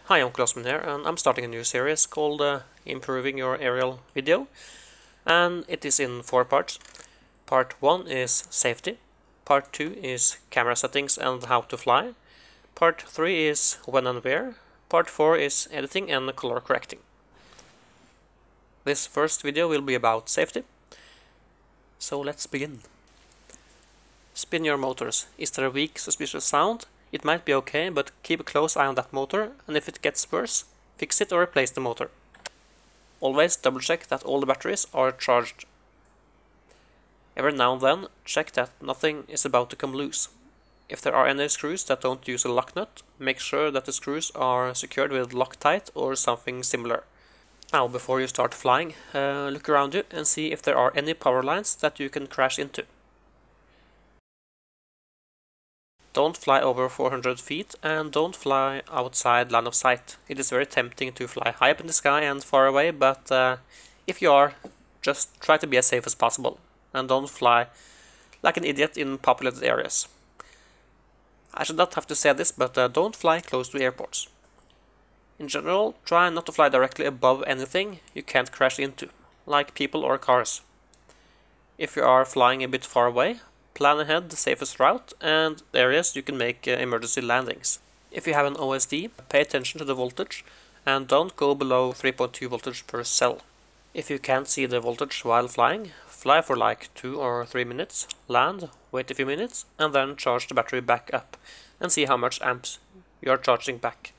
Hi, I'm Clausman here, and I'm starting a new series called Improving Your Aerial Video, and it is in 4 parts. Part 1 is safety, Part 2 is camera settings and how to fly, Part 3 is when and where, Part 4 is editing and color correcting. This first video will be about safety, so let's begin. Spin your motors. Is there a weak, suspicious sound? It might be okay, but keep a close eye on that motor, and if it gets worse, fix it or replace the motor. Always double check that all the batteries are charged. Every now and then, check that nothing is about to come loose. If there are any screws that don't use a lock nut, make sure that the screws are secured with Loctite or something similar. Now, before you start flying, look around you and see if there are any power lines that you can crash into. Don't fly over 400 feet and don't fly outside line of sight. It is very tempting to fly high up in the sky and far away, but if you are, just try to be as safe as possible and don't fly like an idiot in populated areas. I should not have to say this, but don't fly close to airports. In general, try not to fly directly above anything you can't crash into, like people or cars. If you are flying a bit far away, plan ahead the safest route and the areas you can make emergency landings. If you have an OSD, pay attention to the voltage and don't go below 3.2 voltage per cell. If you can't see the voltage while flying, fly for like 2 or 3 minutes, land, wait a few minutes, and then charge the battery back up and see how much amps you are charging back.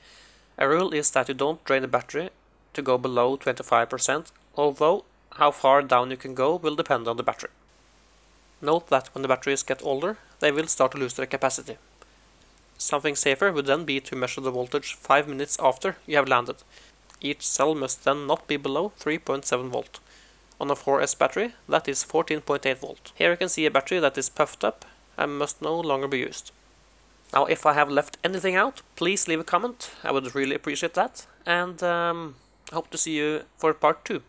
A rule is that you don't drain the battery to go below 25%, although how far down you can go will depend on the battery. Note that when the batteries get older, they will start to lose their capacity. Something safer would then be to measure the voltage 5 minutes after you have landed. Each cell must then not be below 3.7 volt. On a 4S battery, that is 14.8 volt. Here you can see a battery that is puffed up and must no longer be used. Now, if I have left anything out, please leave a comment. I would really appreciate that. And I hope to see you for part 2.